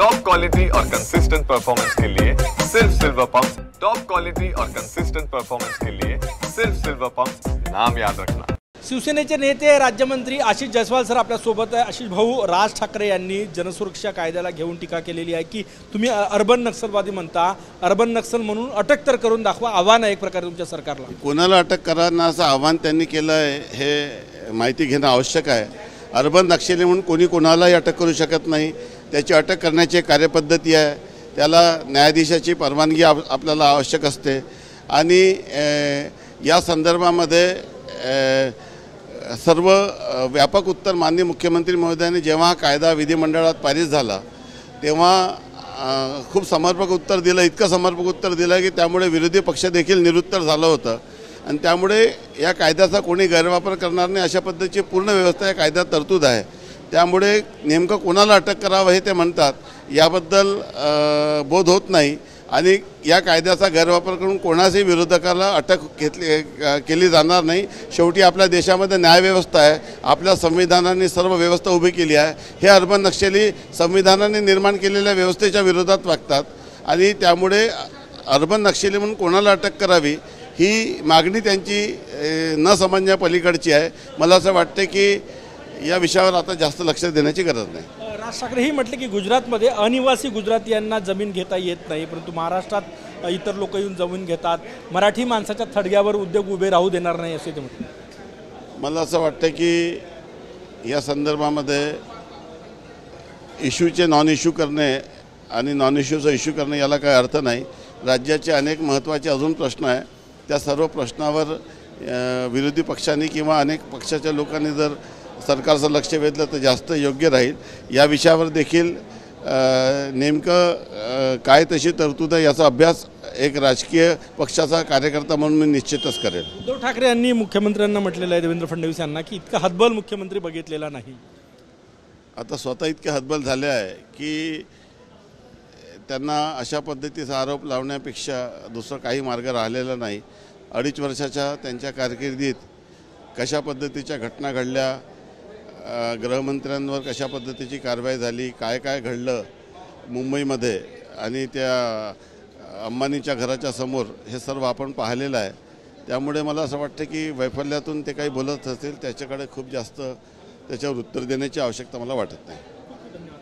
Top quality और consistent performance के लिए सिर्फ सिल्वर पंप्स। टॉप क्वालिटी और कंसिस्टेंट परफॉर्मेंस के लिए सिर्फ सिल्वर पंप्स, नाम याद रखना। शिवसेनेचे नेते राज्यमंत्री आशिष जयस्वाल सर आपल्या सोबत आहे। आशिष भाऊ, राज ठाकरे यांनी जनसुरक्षा कायद्याला घेऊन टीका केलेली आहे की तुम्ही अर्बन नक्षलवादी म्हणता, अर्बन नक्षल म्हणून अटक तर करून दाखवा, आव्हान आहे एक प्रकारे तुमच्या सरकारला। कोणाला अटक करा ना असं आव्हान त्यांनी केलं आहे हे माहिती घेणं आवश्यक आहे। अर्बन नक्षली म्हणून कोणी कोणालाही अटक करू शकत नाही। त्याची अटक करण्याची एक कार्यपद्धती आहे, त्याला न्यायाधीशाची परवानगी आपल्याला आवश्यक असते आणि या संदर्भामध्ये सर्व व्यापक उत्तर माननीय मुख्यमंत्री महोदयांनी जेव्हा हा कायदा विधिमंडळात पारित झाला तेव्हा खूप समर्पक उत्तर दिलं, इतकं समर्पक उत्तर दिलं की त्यामुळे विरोधी पक्ष देखील निरुत्तर झालं होतं आणि त्यामुळे या कायद्याचा कोणी गैरवापर करणार नाही अशा पद्धतीची पूर्ण व्यवस्था या कायद्यात तरतूद आहे। त्यामुळे नेमकं कोणाला अटक करावं हे ते म्हणतात याबद्दल बोध होत नाही आणि या कायद्याचा गैरवापर करून कोणाच्याही विरोधकाला अटक केली जाणार नाही। शेवटी आपल्या देशामध्ये न्यायव्यवस्था आहे, आपल्या संविधानाने सर्व व्यवस्था उभी केली आहे। हे अर्बन नक्षली संविधानाने निर्माण केलेल्या व्यवस्थेच्या विरोधात वागतात आणि त्यामुळे अर्बन नक्षली म्हणून कोणाला अटक करावी ही मागणी त्यांची न समजण्या पलीकडची आहे। मला असं वाटते की या विषयावर आता जास्त लक्ष देण्याची गरज नाही। राज ठाकरे ही म्हटले की गुजरातमध्ये अनिवासी गुजरातीयांना जमीन घेता येत नाही, परंतु महाराष्ट्रात इतर लोक येऊन जमीन घेतात, मराठी माणसाच्या थडग्यावर उद्योग उभे राहू देणार नाही असे ते म्हटले। मला असं वाटतं की या संदर्भामध्ये इश्यूचे नॉन इश्यू करणे आणि नॉन इश्यूचा इश्यू करणे याला काही अर्थ नाही। राज्याचे अनेक महत्त्वाचे अजून प्रश्न आहे, त्या सर्व प्रश्नावर विरोधी पक्षांनी किंवा अनेक पक्षाच्या लोकांनी जर सरकारचं लक्ष वेधलं तर जास्त योग्य राहील। या विषयावर देखील नेमकं काय तशी तरतूद आहे याचा अभ्यास एक राजकीय पक्षाचा कार्यकर्ता म्हणून मी निश्चितच करेल। उद्धव ठाकरे यांनी मुख्यमंत्र्यांना म्हटलेलं आहे, देवेंद्र फडणवीस यांना, की इतका हतबल मुख्यमंत्री बघितलेला नाही। आता स्वतः इतके हतबल झाले आहे की त्यांना अशा पद्धतीचा आरोप लावण्यापेक्षा दुसरा काही मार्ग राहिलेला नाही। 2.5 वर्षाच्या त्यांच्या कारकिर्दीत कशा पद्धतीच्या घटना घडल्या, गृहमंत्र्यांवर कशा पद्धतीची कारवाई झाली, काय काय घडलं मुंबईमध्ये आणि त्या अंबानीच्या घराच्या समोर, हे सर्व आपण पाहिलेलं आहे। त्यामुळे मला असं वाटतं की वैफल्यातून ते काही बोलत असतील त्याच्याकडे खूप जास्त त्याच्यावर उत्तर देण्याची आवश्यकता मला वाटत नाही।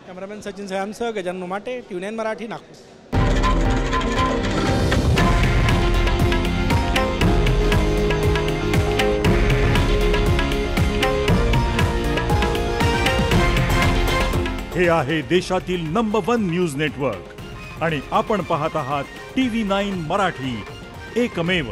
कॅमेरामॅन सचिन सहामसह गजानन उमाटे, TV9 मराठी, नागपूर। हे आहे देशातील नंबर 1 न्यूज नेटवर्क आणि आपण पाहत आहात TV9 मराठी, एकमेव।